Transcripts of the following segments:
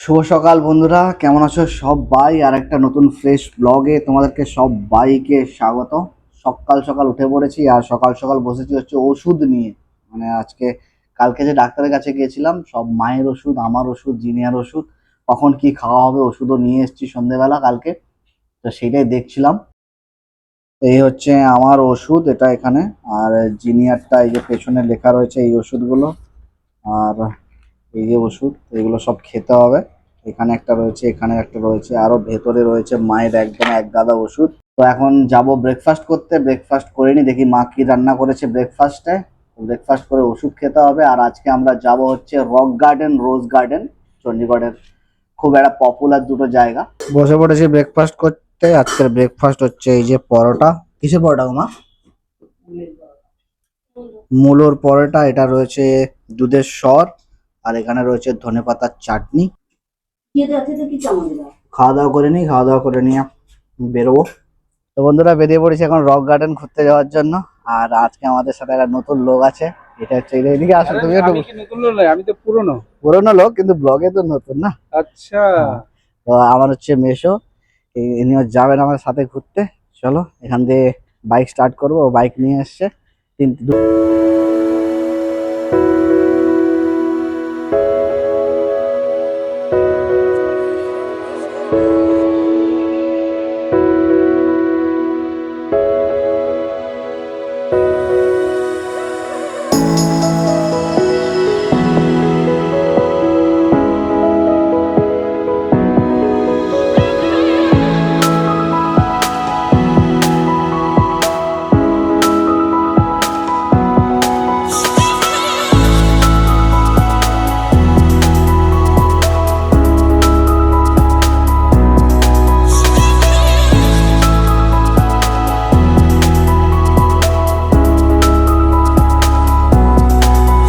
শুভ সকাল বন্ধুরা, কেমন আছো সবাই? আর একটা নতুন ফ্রেশ ব্লগে তোমাদেরকে সবাইকে স্বাগত। সকাল সকাল উঠে পড়েছি আর সকাল সকাল বসেছি হচ্ছে ওষুধ নিয়ে। মানে আজকে কালকে যে ডাক্তারের কাছে গিয়েছিলাম, সব মায়ের ওষুধ, আমার ওষুধ, জিনিয়ার ওষুধ, কখন কি খাওয়া হবে ওষুধও নিয়ে এসেছি সন্ধেবেলা কালকে। তো সেটাই দেখছিলাম। এই হচ্ছে আমার ওষুধ, এটা এখানে। আর জিনিয়ারটা এই যে পেছনে লেখা রয়েছে এই ওষুধগুলো। আর এই যে ওষুধ, এগুলো সব খেতে হবে। এখানে একটা রয়েছে, এখানে একটা রয়েছে, আরো ভেতরে রয়েছে মায়ের একদম এক গাদা ওষুধ। তো এখন যাব ব্রেকফাস্ট করতে। ব্রেকফাস্ট করিনি, দেখি মা কি রান্না করেছে ব্রেকফাস্টে। ব্রেকফাস্ট করে ওষুধ খেতে হবে। আর আজকে আমরা যাব হচ্ছে রক গার্ডেন, রোজ গার্ডেন, চণ্ডীগড়ের খুব একটা পপুলার দুটো জায়গা। বসে পড়েছি ব্রেকফাস্ট করতে। আজকের ব্রেকফাস্ট হচ্ছে এই যে পরোটা। কিসের পরোটা গো মা? মূলোর পরোটা। এটা রয়েছে দুধের সর, আর এখানে রয়েছে ধনেপাতার চাটনি। খাওয়া দাওয়া করে নিই, খাওয়া দাওয়া করে নিয়ে বেরোবো। তো বন্ধুরা, বেরিয়ে পড়েছি এখন রক গার্ডেন ঘুরতে যাওয়ার জন্য। আর আজকে আমাদের সাথে একটা নতুন লোক আছে। এটা হচ্ছে এদিকে আসো তুমি একটু। আমি কি নতুন লোক নয়, আমি তো পুরনো। পুরোনো লোক, কিন্তু ব্লগে তো নতুন না। আচ্ছা। হ্যাঁ। তো আমার হচ্ছে মেশো, ইনিও যাবেন আমার সাথে ঘুরতে। চলো এখান দিয়ে বাইক স্টার্ট করবো, বাইক নিয়ে এসছে। তিন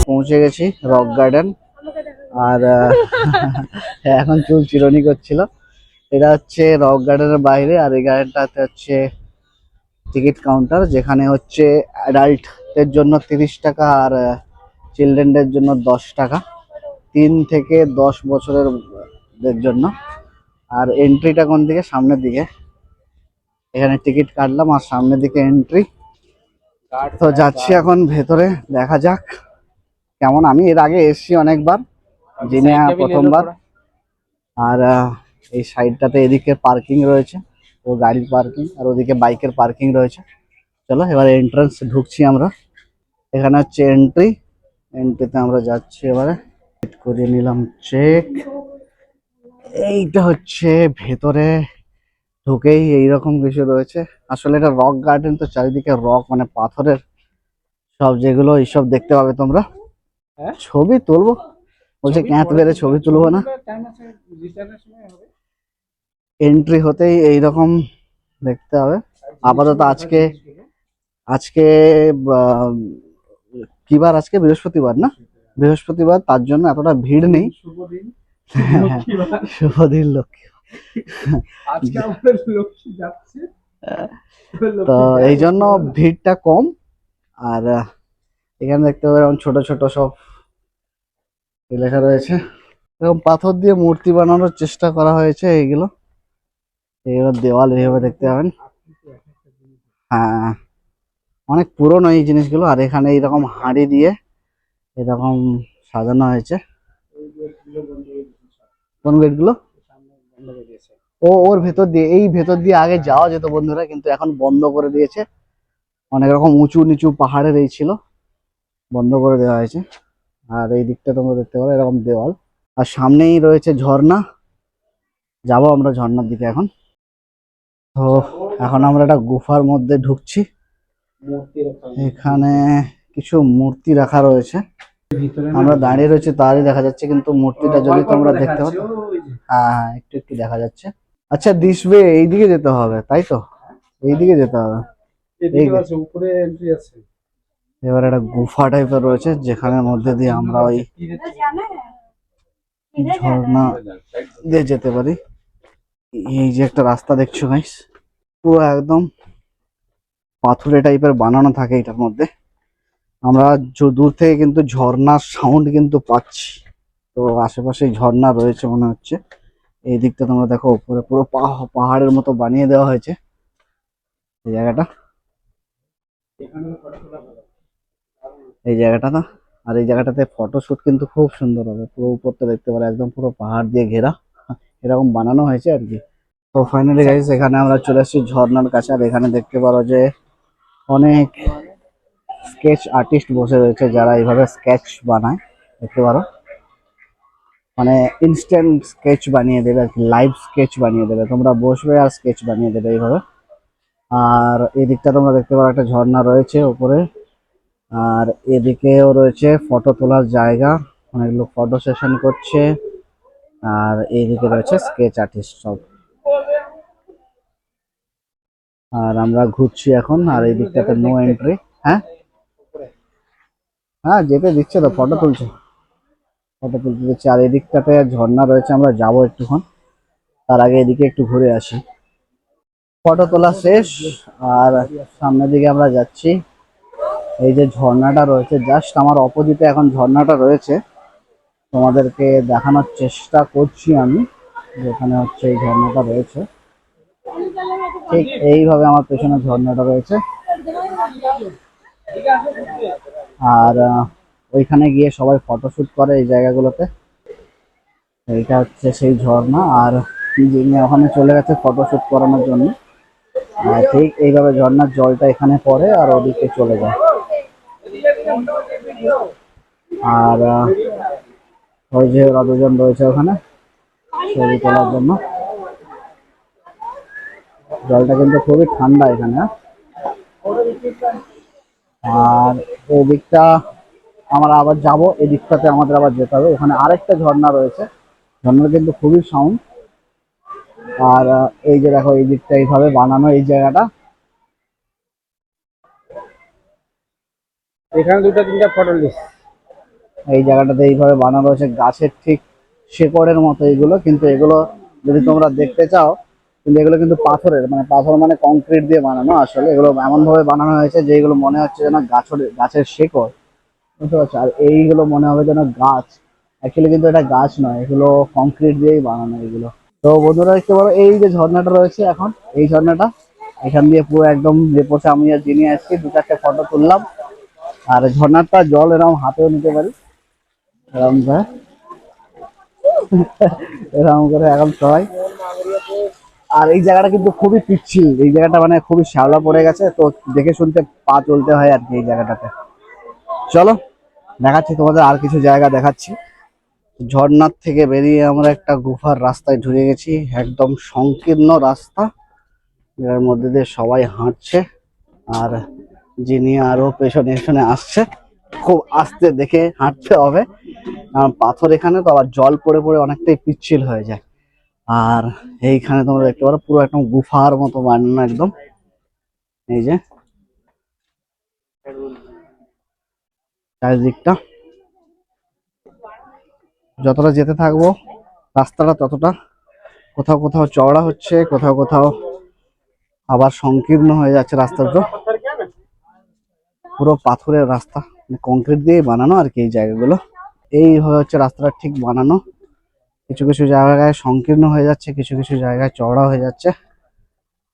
পৌঁছে গেছি রক গার্ডেন। আর এখন চুল চিরুনি করছিল। এটা হচ্ছে রক গার্ডেনের বাইরে। আর এই গার্ডেনটাতে হচ্ছে টিকিট কাউন্টার, যেখানে হচ্ছে অ্যাডাল্টদের জন্য 30 টাকা আর চিলড্রেনদের জন্য 10 টাকা, 3 থেকে 10 বছরের দের জন্য। আর এন্ট্রিটা কোন দিকে? সামনের দিকে। এখানে টিকিট কাটলাম আর সামনের দিকে এন্ট্রি। তো যাচ্ছি এখন ভেতরে, দেখা যাক কেমন। আমি এর আগে এসেছি অনেকবার, জিনিয়া প্রথমবার। আর এই সাইডটাতে এদিকে পার্কিং রয়েছে, ও গাড়ির পার্কিং, আর ওদিকে বাইকের পার্কিং রয়েছে। চলো এবারে এন্ট্রান্স ঢুকছি আমরা। এখানে হচ্ছে এন্ট্রি। এন্ট্রিতে আমরা যাচ্ছি এবারে। করে নিলাম চেক। এইটা হচ্ছে ভেতরে ঢুকেই এইরকম কিছু রয়েছে। আসলে এটা রক গার্ডেন, তো চারিদিকে রক, মানে পাথরের সব, যেগুলো এইসব দেখতে পাবে তোমরা। হ্যাঁ, ছবি তুলবো বলছে, ক্যাঁত বেড়ে ছবি তুলবো না। টাইম আছে, রিটার্নের সময় হবে। এন্ট্রি হতেই এইরকম দেখতে হবে। আপাতত আজকে আজকে আহ, কি বার? আজকে বৃহস্পতিবার না? বৃহস্পতিবার, তার জন্য এতটা ভিড় নেই। শুভ দিন। শুভ দিন লক্ষ্মী। আজকে আমাদের লক্ষ্মী যাচ্ছে। তো এই জন্য ভিড়টা কম। আর এখানে দেখতে পাবেন এরকম ছোট ছোট সব লেখা রয়েছে। এরকম পাথর দিয়ে মূর্তি বানানোর চেষ্টা করা হয়েছে। এইগুলো এইগুলো দেওয়াল এইভাবে দেখতে পাবেন। হ্যাঁ, অনেক পুরনো এই জিনিসগুলো। আর এখানে এইরকম হাঁড়ি দিয়ে এরকম সাজানো হয়েছে। কোন গেটগুলো? ওর ভেতর দিয়ে, এই ভেতর দিয়ে আগে যাওয়া যেত বন্ধুরা, কিন্তু এখন বন্ধ করে দিয়েছে। অনেক রকম উঁচু নিচু পাহাড়ের এই ছিল, বন্ধ করে দেওয়া হয়েছে। আর এই দিকটা তোমরা দেখতে পারো এরকম দেওয়াল। আর সামনেই রয়েছে ঝর্ণা। যাবো আমরা ঝর্ণার দিকে এখন। তো এখন আমরা একটা গুফার মধ্যে ঢুকছি। এখানে কিছু মূর্তি রাখা রয়েছে। আমরা দাঁড়িয়ে রয়েছে তারই দেখা যাচ্ছে, কিন্তু মূর্তিটা যদি তোমরা দেখতে পারো। হ্যাঁ হ্যাঁ, একটু একটু দেখা যাচ্ছে। আচ্ছা, দিস ওয়ে, এইদিকে যেতে হবে তাই তো? এইদিকে যেতে হবে। উপরে এন্ট্রি আছে। এবার একটা গুফা টাইপের রয়েছে, যেখানের মধ্যে দিয়ে আমরা ওই ঝর্ণা দিয়ে যেতে পারি। এই যে একটা রাস্তা দেখছো গাইস, পুরো একদম পাথুরে টাইপের বানানো থাকে এটার মধ্যে। আমরা দূর থেকে কিন্তু ঝর্ণার সাউন্ড কিন্তু পাচ্ছি। তো আশেপাশে ঝর্ণা রয়েছে মনে হচ্ছে। এই দিকটা তোমরা দেখো, উপরে পুরো পাহাড়ের মতো বানিয়ে দেওয়া হয়েছে এই জায়গাটা, এই জায়গাটা না। আর এই জায়গাটাতে ফটোশুট কিন্তু খুব সুন্দর হবে, পুরো উপরটা দেখতে পারো একদম পুরো পাহাড় দিয়ে ঘেরা, এরকম বানানো হয়েছে আর কি। তো ফাইনালি গাইস এখানে আমরা চলে এসেছি ঝর্ণার কাছে। আর এখানে দেখতে পারো যে অনেক স্কেচ আর্টিস্ট বসে রয়েছে, যারা এইভাবে স্কেচ বানায়, দেখতে পারো মানে ইনস্ট্যান্ট স্কেচ বানিয়ে দেবে আর কি, লাইভ স্কেচ বানিয়ে দেবে, তোমরা বসবে আর স্কেচ বানিয়ে দেবে এইভাবে। আর এদিকটা তোমরা দেখতে পারো একটা ঝর্ণা রয়েছে উপরে, আর এদিকেও রয়েছে ফটো তোলার জায়গা, অনেক লোক ফটো সেশন করছে। আর এইদিকে রয়েছে স্কেচ আর্টিস্ট সব। আর আমরা ঘুরছি এখন, আর এই দিকটাতে নো এন্ট্রি। হ্যাঁ হ্যাঁ, যেতে দিচ্ছে তো, ফটো তুলছে, ফটো তুলতে দিচ্ছে। আর এই দিকটাতে ঝর্ণা রয়েছে, আমরা যাবো একটুক্ষণ, তার আগে এদিকে একটু ঘুরে আসি। ফটো তোলা শেষ, আর সামনের দিকে আমরা যাচ্ছি। এই যে ঝর্ণাটা রয়েছে জাস্ট আমার অপোজিটে এখন ঝর্ণাটা রয়েছে, তোমাদেরকে দেখানোর চেষ্টা করছি আমি। যেখানে হচ্ছে এই ঝর্ণাটা রয়েছে, ঠিক এইভাবে আমার পেছনে ঝর্ণাটা রয়েছে। আর ওইখানে গিয়ে সবাই ফটোশুট করে এই জায়গাগুলোতে। এইটা হচ্ছে সেই ঝর্ণা, আর যিনি ওখানে চলে গেছে ফটোশুট করানোর জন্য। আর ঠিক এইভাবে ঝর্ণার জলটা এখানে পড়ে আর ওদিকে চলে যায়। আর ওই যে ওরা দুজন রয়েছে ওখানে ছবি তোলার জন্য। জলটা কিন্তু খুবই ঠান্ডা এখানে। আর এই দিকটা আমরা আবার যাব, এই দিকটাতে আমাদের আবার যেতে হবে, ওখানে আরেকটা ঝর্ণা রয়েছে, ঝর্ণাটা কিন্তু খুবই সাউন্ড। আর এই যে দেখো এই দিকটা এইভাবে বানানো, এই জায়গাটা এখানে দুটো তিনটা ফটো লিস। এই জায়গাটাতে এইভাবে বানানো রয়েছে, গাছের ঠিক শেকড়ের মতো এগুলো, কিন্তু এগুলো যদি তোমরা দেখতে চাও, কিন্তু এগুলো কিন্তু পাথরের, মানে পাথর মানে কংক্রিট দিয়ে বানানো। আসলে এগুলো এমন ভাবে বানানো হয়েছে যে এগুলো মনে হচ্ছে যেন গাছের শেকড়, বুঝতে পারছো। আর এইগুলো মনে হবে যেন গাছ, অ্যাকচুয়ালি কিন্তু এটা গাছ নয়, এগুলো কংক্রিট দিয়েই বানানো এগুলো। তো বন্ধুরা দেখতে পারো এই যে ঝর্ণাটা রয়েছে এখন, এই ঝর্ণাটা এখান দিয়ে পুরো একদম লেপোসে আমি আর যিনি আসছি দু চারটে ফটো তুললাম। আর ঝর্ণাটা জল এরকম হাতেও নিতে পারি, এরকম করে এরকম করে এখন সবাই। আর এই জায়গাটা কিন্তু খুবই পিচ্ছিল, এই জায়গাটা মানে খুবই শ্যাওলা পড়ে গেছে, তো দেখে শুনতে পা চলতে হয় আর কি এই জায়গাটাতে। চলো দেখাচ্ছি তোমাদের আর কিছু জায়গা দেখাচ্ছি। ঝর্ণার থেকে বেরিয়ে আমরা একটা গুফার রাস্তায় ঢুকে গেছি, একদম সংকীর্ণ রাস্তা, যার মধ্যে দিয়ে সবাই হাঁটছে। আর যিনি আরো পেছনে পেছনে আসছে, খুব আস্তে দেখে হাঁটতে হবে, কারণ পাথর এখানে তো, আবার জল পড়ে পড়ে অনেকটাই পিচ্ছিল হয়ে যায়। আর এইখানে তোমরা দেখতে পারো পুরো একদম গুফার মতো বানানো একদম, এই যে চারিদিকটা। যতটা যেতে থাকবো রাস্তাটা ততটা কোথাও কোথাও চওড়া হচ্ছে, কোথাও কোথাও আবার সংকীর্ণ হয়ে যাচ্ছে রাস্তাটা। পুরো পাথরের রাস্তা, কংক্রিট দিয়ে বানানো আর কি এই জায়গাগুলো। এইভাবে হচ্ছে রাস্তাটা ঠিক বানানো, কিছু কিছু জায়গায় সংকীর্ণ হয়ে যাচ্ছে, কিছু কিছু জায়গায় চওড়া হয়ে যাচ্ছে।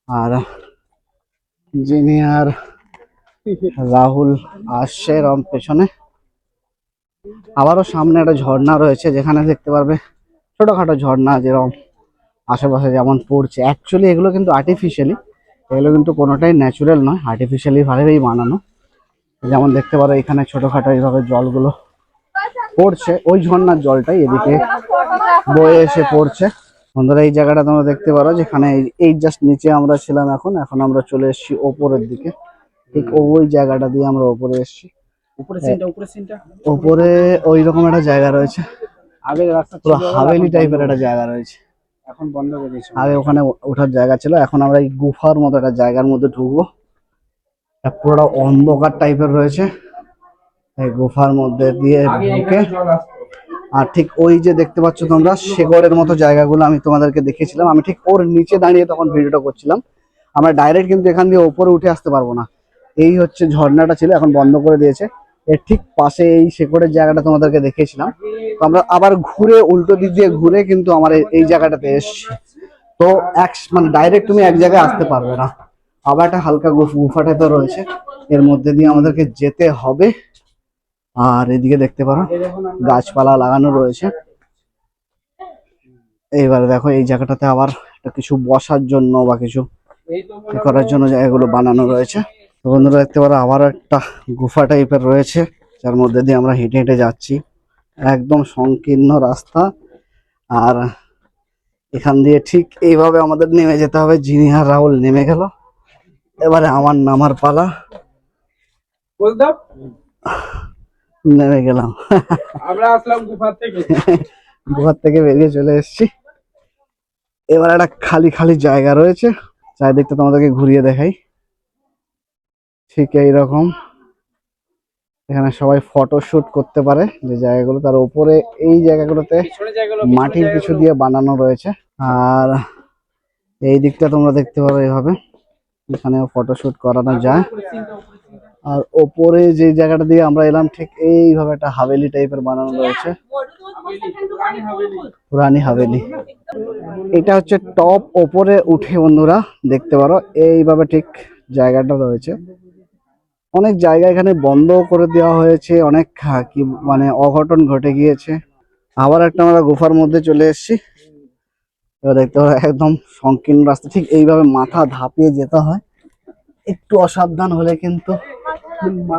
আর যিনি আর রাহুল আসছে এরম পেছনে। আবারও সামনে একটা ঝর্ণা রয়েছে, যেখানে দেখতে পারবে ছোটখাটো ঝর্ণা যেরকম আশেপাশে যেমন পড়ছে। অ্যাকচুয়ালি এগুলো কিন্তু আর্টিফিশিয়ালি, এগুলো কিন্তু কোনোটাই ন্যাচুরাল নয়, আর্টিফিশিয়ালি ভাবেই বানানো। যেমন দেখতে পারো এখানে ছোটখাটো এইভাবে জলগুলো পড়ছে, ওই ঝর্ণার জলটাই এদিকে বয়ে এসে পড়ছে। বন্ধুরা এই জায়গাটা তোমরা দেখতে পারো, যেখানে এই জাস্ট নিচে আমরা ছিলাম, এখন এখন আমরা চলে এসেছি ওপরের দিকে, ঠিক ওই জায়গাটা দিয়ে আমরা ওপরে এসেছি। ওপরে ওই রকম একটা জায়গা রয়েছে, আগে রাস্তা পুরো ছিল, হাভেলি টাইপের একটা জায়গা রয়েছে। এখন বন্ধ করে দিয়েছে। আগে ওখানে ওঠার জায়গা ছিল, এখন আমরা এই গুফার মতো একটা জায়গার মধ্যে ঢুকবো। পুরোটা অন্ধকার টাইপের রয়েছে, এই গুফার মধ্যে দিয়ে ঢুকে। আর ঠিক ওই যে দেখতে পাচ্ছ তোমরা শেকড়ের মতো জায়গাগুলো আমি তোমাদেরকে দেখিয়েছিলাম, আমি ঠিক ওর নিচে দাঁড়িয়ে তখন ভিডিওটা করছিলাম। আমরা ডাইরেক্ট কিন্তু এখান দিয়ে ওপরে উঠে আসতে পারবো না। এই হচ্ছে ঝর্ণাটা ছিল, এখন বন্ধ করে দিয়েছে। এর ঠিক পাশে এই শেকড়ের জায়গাটা তোমাদেরকে দেখিয়েছিলাম। তো আমরা আবার ঘুরে উল্টো দিক দিয়ে ঘুরে কিন্তু আমার এই জায়গাটাতে এসছি। তো মানে ডাইরেক্ট তুমি এক জায়গায় আসতে পারবে না, আবার একটা হালকা গুফা টাইপের রয়েছে, এর মধ্যে দিয়ে আমাদেরকে যেতে হবে। আর এদিকে দেখতে পারো গাছপালা লাগানো রয়েছে। এইবার দেখো এই জায়গাটাতে আবার একটা কিছু বসার জন্য বা কিছু করার জন্য জায়গাগুলো বানানো রয়েছে। তো বন্ধুরা দেখতে পারো আবার একটা গুফা টাইপের রয়েছে, যার মধ্যে দিয়ে আমরা হেঁটে হেঁটে যাচ্ছি। একদম সংকীর্ণ রাস্তা, আর এখান দিয়ে ঠিক এইভাবে আমাদের নেমে যেতে হবে। জিনিয়ার রাহুল নেমে গেল, এবারে আমার নামার পালা। নেমে গেলাম, আমরা আসলাম গুহার থেকে বেরিয়ে চলে এসেছি। এবার একটা খালি খালি জায়গা রয়েছে, চারিদিকটা তোমাদেরকে ঘুরিয়ে দেখাই। ঠিক এইরকম এখানে সবাই ফটো শুট করতে পারে যে জায়গাগুলো, তার উপরে এই জায়গাগুলোতে মাটির কিছু দিয়ে বানানো রয়েছে। আর এই দিকটা তোমরা দেখতে পারো এইভাবে, এখানেও ফটোশুট করানো যায়। আর ওপরে যে জায়গাটা দিয়ে আমরা এলাম ঠিক এইভাবে একটা হাভেলি টাইপের বানানো রয়েছে, পুরানি হাভেলি। এটা হচ্ছে টপ, ওপরে উঠে বন্ধুরা দেখতে পারো এইভাবে ঠিক জায়গাটা রয়েছে। অনেক জায়গা এখানে বন্ধ করে দেওয়া হয়েছে, অনেক কি মানে অঘটন ঘটে গিয়েছে। আবার একটা আমরা গুফার মধ্যে চলে এসেছি। এবার দেখতে পারো একদম সংকীর্ণ রাস্তা, ঠিক এইভাবে মাথা ধাপিয়ে যেতে হয়, একটু অসাবধান হলে কিন্তু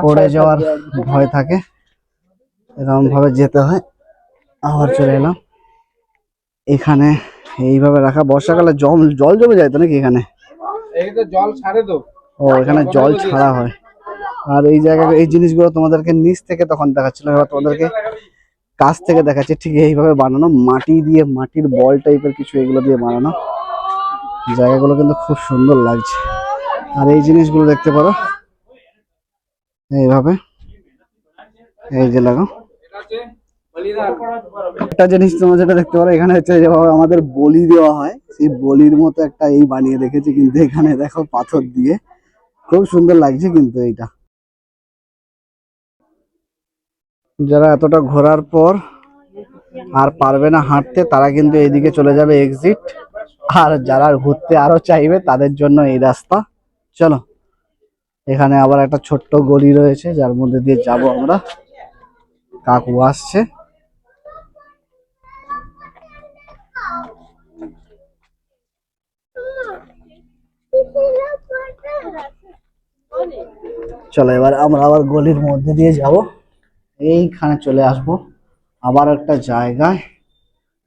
পড়ে যাওয়ার ভয় থাকে, এরকম ভাবে যেতে হয়। আবার চলে এলাম এখানে, এইভাবে রাখা। বর্ষাকালে জল জল জমে যায় তো নাকি এখানে? জল ছাড়ে তো। ও, এখানে জল ছাড়া হয়। আর এই জায়গা এই জিনিসগুলো তোমাদেরকে নিচ থেকে তখন দেখাচ্ছিলাম, এবার তোমাদেরকে কাছ থেকে দেখাচ্ছি। ঠিক এইভাবে বানানো, মাটি দিয়ে, মাটির বল টাইপের কিছু এগুলো দিয়ে বানানো। জায়গাগুলো কিন্তু খুব সুন্দর লাগছে। আর এই জিনিসগুলো দেখতে পারো এইভাবে, এই যে লাগো। একটা জিনিস তোমরা যেটা দেখতে পারো এখানে হচ্ছে যেভাবে আমাদের বলি দেওয়া হয়, সেই বলির মতো একটা এই বানিয়ে রেখেছে, কিন্তু এখানে দেখো পাথর দিয়ে, খুব সুন্দর লাগছে কিন্তু এইটা। যারা এতটা ঘোরার পর আর পারবে না হাঁটতে, তারা কিন্তু এইদিকে চলে যাবে এক্সিট। আর যারা ঘুরতে আরো চাইবে তাদের জন্য এই রাস্তা। চলো, এখানে আবার একটা ছোট্ট গলি রয়েছে, যার মধ্যে দিয়ে যাব আমরা। কাকু আসছে। চলো এবার আমরা আবার গলির মধ্যে দিয়ে যাব, এইখানে চলে আসব আবার একটা জায়গায়,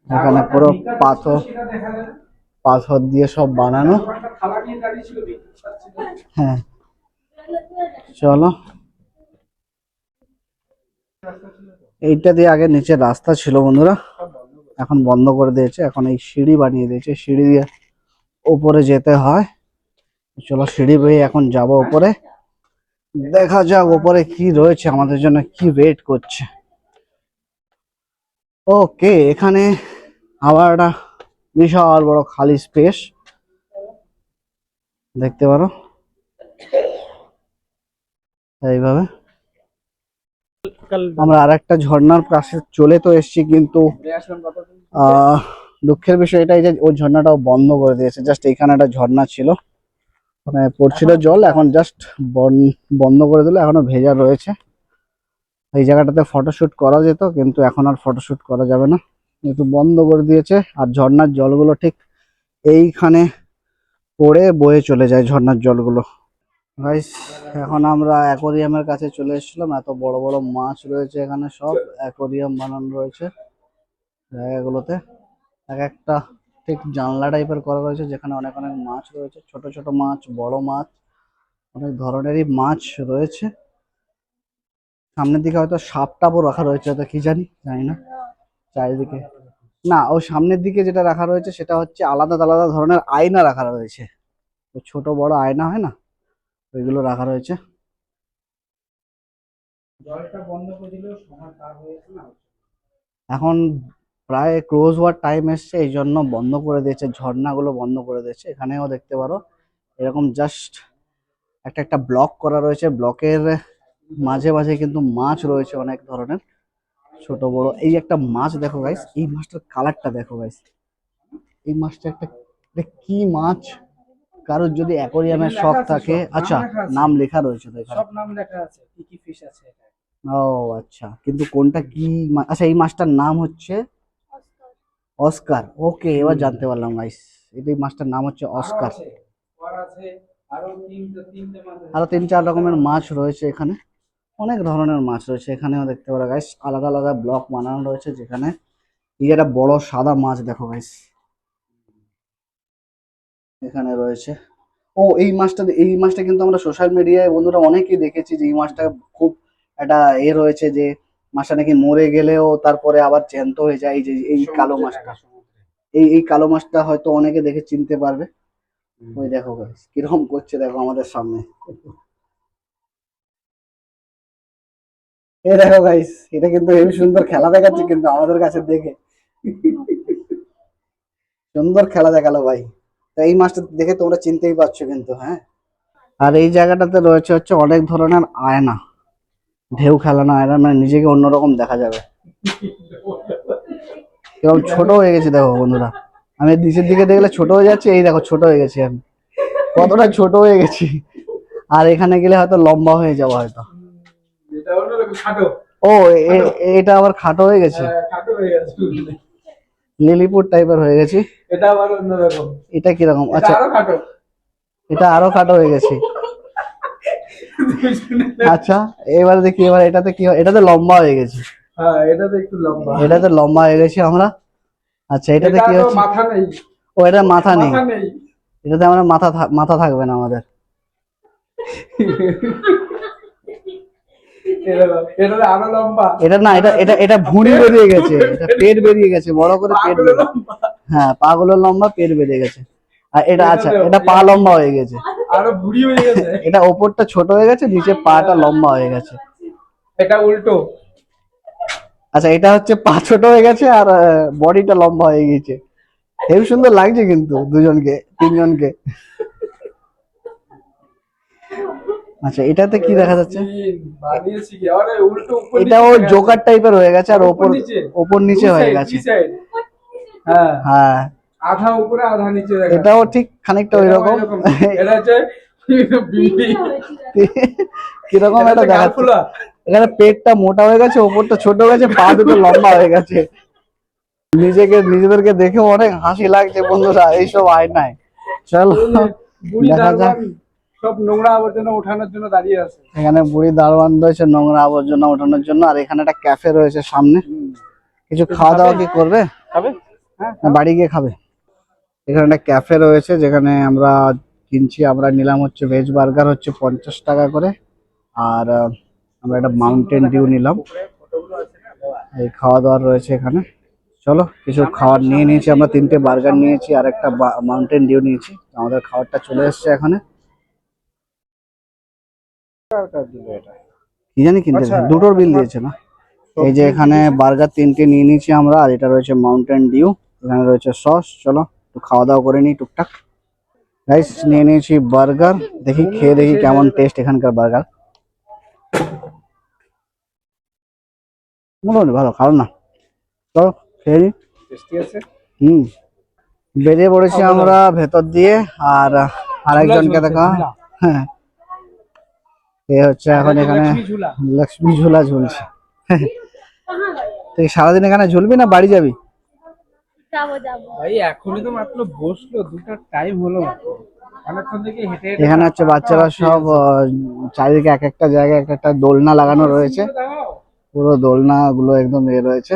এখানে পুরো পাথর পাথর দিয়ে সব বানানো। হ্যাঁ চলো, এইটা দিয়ে আগে নিচে রাস্তা ছিল বন্ধুরা, এখন বন্ধ করে দিয়েছে। এখন এই সিঁড়ি বানিয়ে দিয়েছে, সিঁড়ি দিয়ে উপরে যেতে হয়। চলো সিঁড়ি বেয়ে এখন যাব উপরে, দেখা যাক উপরে কি রয়েছে, আমাদের জন্য কি ওয়েট করছে। ওকে, এখানে আবার একটা বিশাল বড় খালি স্পেস দেখতে পারো এইভাবে। আমরা আর একটা ঝর্ণার কাছে চলে তো এসেছি, কিন্তু দুঃখের বিষয় এটাই যে ওই ঝর্ণাটাও বন্ধ করে দিয়েছে। জাস্ট এখানে একটা ঝর্ণা ছিল, মানে পড়ছিল জল, এখন জাস্ট বন্ধ করে দিল, এখনো ভেজা রয়েছে। এই জায়গাটাতে ফটোশুট করা যেত, কিন্তু এখন আর ফটোশুট করা যাবে না, যেহেতু বন্ধ করে দিয়েছে। আর ঝর্ণার জলগুলো ঠিক এইখানে পড়ে বয়ে চলে যায় ঝর্ণার জলগুলো। গাইস, এখন আমরা অ্যাকোরিয়ামের কাছে চলে এসেছিলাম। এত বড় বড় মাছ রয়েছে এখানে, সব অ্যাকোরিয়াম বানানো রয়েছে জায়গাগুলোতে। এক একটা ঠিক জানলা টাইপের করা রয়েছে, যেখানে অনেক অনেক মাছ রয়েছে, ছোট ছোট মাছ, বড় মাছ, অনেক ধরনেরই মাছ রয়েছে। সামনের দিকে হয়তো সাপ টাপও রাখা রয়েছে, হয়তো কি জানি, জানি না। চারিদিকে না, ও সামনের দিকে যেটা রাখা রয়েছে সেটা হচ্ছে আলাদা আলাদা ধরনের আয়না রাখা রয়েছে, ছোট বড় আয়না হয় না, ওইগুলো রাখা রয়েছে। জলটা বন্ধ করে দিলেও সময় পার হয়ে গেছে না। এখন প্রায় ক্লোজ হওয়ার টাইম এসছে, এই জন্য বন্ধ করে দিয়েছে, ঝর্ণাগুলো বন্ধ করে দিয়েছে। এখানেও দেখতে পারো এরকম জাস্ট একটা একটা ব্লক করা রয়েছে, ব্লকের মাঝে মাঝে কিন্তু মাছ রয়েছে অনেক ধরনের, ছোট বড়। এই একটা মাছ দেখো গাইস, এই মাছটার কালারটা দেখো গাইস। এই মাছটা এটা কি মাছ? কারোর যদি অ্যাকোরিয়ামের এখানে শখ লেখা আছে থাকে, সব, নাম আচ্ছা লেখা আছে। নাম লেখা রয়েছে তো এখানে। সব নাম লেখা আছে, কি কি ফিশ আছে এটা। ও আচ্ছা, কিন্তু কোনটা কি আচ্ছা, এই মাছটার নাম হচ্ছে অস্কার। ওকে, এবার জানতে পারলাম গাইস, এই মাছটার নাম হচ্ছে আরো অস্কার। আছে, আর আছে, আরো তিনটে মাছ আছে। আরো 3-4 রকমের মাছ রয়েছে এখানে, অনেক ধরনের মাছ রয়েছে এখানেও দেখতে পারো গাইস। আলাদা আলাদা ব্লক বানানো রয়েছে, যেখানে এই যে একটা বড় সাদা মাছ দেখো গাইস এখানে রয়েছে। ও এই মাছটা কিন্তু আমরা সোশ্যাল মিডিয়ায় বন্ধুরা অনেকেই দেখেছি, যে এই মাছটা খুব একটা রয়েছে, যে মাছটা নাকি মরে গেলেও তারপরে আবার জ্যান্ত হয়ে যায়। এই যে এই কালো সমুদ্রে মাছটা, থাকে, সমুদ্রে। এই কালো মাছটা হয়তো অনেকে দেখে চিনতে পারবে। ওই দেখো গাইস কিরকম করছে দেখো আমাদের সামনে। এই দেখো গাইস, এটা কিন্তু হেবি সুন্দর খেলা দেখাচ্ছে কিন্তু আমাদের কাছে দেখে। সুন্দর খেলা দেখালো ভাই। তো এই মাছটা দেখে তোমরা চিনতেই পারছো কিন্তু, হ্যাঁ। আর এই জায়গাটাতে রয়েছে হচ্ছে অনেক ধরনের আয়না, ঢেউ খেলানো আয়না, মানে নিজেকে অন্যরকম দেখা যাবে। এরকম ছোট হয়ে গেছে দেখো বন্ধুরা, আমি নিচের দিকে দেখলে ছোট হয়ে যাচ্ছে, এই দেখো ছোট হয়ে গেছি আমি, কতটা ছোট হয়ে গেছি। আর এখানে গেলে হয়তো লম্বা হয়ে যাবো হয়তো। এটা হলো খাটো। ও এটা আবার খাটো হয়ে গেছে, হ্যাঁ, খাটো হয়ে গেছে। লিলিপুট টাইপের হয়ে গেছি। এটা আবার অন্যরকম। এটা কিরকম? এটা আচ্ছা, আরো খাটো। এটা আরো খাটো হয়ে গেছে। আচ্ছা, এবার দেখি এবার এটাতে কি হয়। এটাতে লম্বা হয়ে গেছে, হ্যাঁ, এটা তো একটু লম্বা। এটাতে লম্বা হয়ে গেছি আমরা। আচ্ছা, এটাতে এটা কি তো হচ্ছে? মাথা নেই। ও, এটা মাথা নেই। মাথা নেই। এটাতে আমরা মাথা থাকবে না আমাদের। এটা তো আরো লম্বা। এটা না, এটা ভুঁড়ি বেরিয়ে গেছে, এটা পেট বেরিয়ে গেছে, বড় করে পেট পাগুলো বেরিয়ে। লম্বা। হ্যাঁ, পাগুলো লম্বা, পেট বেরিয়ে গেছে। আর এটা এটা আচ্ছা, তো এটা পা লম্বা হয়ে গেছে। আরো বুড়ি হয়ে গেছে। এটা ওপরটা ছোট হয়ে গেছে, নিচে পাটা লম্বা হয়ে গেছে। এটা উল্টো। আচ্ছা, এটা হচ্ছে পা ছোট হয়ে গেছে আর বডিটা লম্বা হয়ে গেছে। হেবি সুন্দর লাগছে কিন্তু দুজনকে, তিনজনকে। আচ্ছা, এটাতে কি দেখা যাচ্ছে? বানিয়েছি কি? আরে উল্টো উপর নিচে এটাও দেখা যাচ্ছে। জোকার টাইপের হয়ে গেছে, আর উপর নিচে। ওপর নিচে হয়ে গেছে। দুই সাইড। হ্যাঁ, হ্যাঁ, আধা উপরে আধা নিচে দেখা এটাও যাচ্ছে। ঠিক খানিকটা ওই এটাও রকম। এরকম। এটা হচ্ছে বিড়ি। কিরকম এটা একটা হচ্ছে দেখাচ্ছে। গালফুলা। এখানে পেটটা মোটা হয়ে গেছে, ওপরটা ছোট হয়ে গেছে, পা দুটো লম্বা হয়ে গেছে। নিজেদেরকে দেখে অনেক হাসি লাগছে বন্ধুরা এইসব আয়নায়। চলো বুড়ি দেখা যাক। দারোয়ান সব নোংরা আবর্জনা ওঠানোর জন্য দাঁড়িয়ে আছে। এখানে বুড়ি দারোয়ান রয়েছে নোংরা আবর্জনা ওঠানোর জন্য, আর এখানে একটা ক্যাফে রয়েছে সামনে। কিছু খাওয়া দাওয়া কি করবে? খাবে? হ্যাঁ, না বাড়ি গিয়ে খাবে? এখানে একটা ক্যাফে রয়েছে, যেখানে আমরা কিনছি। আমরা নিলাম হচ্ছে ভেজ বার্গার, হচ্ছে 50 টাকা করে। আর আমরা একটা মাউন্টেন ডিউ নিলাম। এই খাওয়া দাওয়া রয়েছে এখানে। চলো কিছু খাবার নিয়ে নিয়েছি আমরা, 3টে বার্গার নিয়েছি আর একটা মাউন্টেন ডিউ নিয়েছি। আমাদের খাবারটা চলে এসেছে এখানে। কি জানি কিনতে আচ্ছা, দুটোর বিল দিয়েছে না। এই যে এখানে বার্গার 3টে নিয়ে নিয়েছি আমরা, আর এটা রয়েছে মাউন্টেন ডিউ, এখানে রয়েছে সস। চলো একটু খাওয়া দাওয়া করে নিই টুকটাক। গাইস, নিয়ে নিয়েছি বার্গার, দেখি খেয়ে দেখি কেমন টেস্ট এখানকার বার্গার। মোটামুটি ভালো, খারাপ না। চলো খেয়ে নিই। টেস্টি আছে। হুম, বেরিয়ে পড়েছি আমরা ভেতর দিয়ে। আর আরেকজনকে দেখা, হ্যাঁ, এ হচ্ছে এখন এখানে লক্ষ্মী ঝুলা। লক্ষ্মী ঝুলা ঝুলছে। তুই সারাদিন এখানে ঝুলবি না বাড়ি যাবি? যাবো যাবো। ভাই এখনই তো মাত্র বসলো, দুটার টাইম হলো মাত্র। অনেকক্ষণ থেকে হেঁটে হেঁটে এখানে হচ্ছে বাচ্চারা সব চারিদিকে এক একটা জায়গায় এক একটা দোলনা লাগানো রয়েছে। পুরো দোলনা গুলো একদম রয়েছে।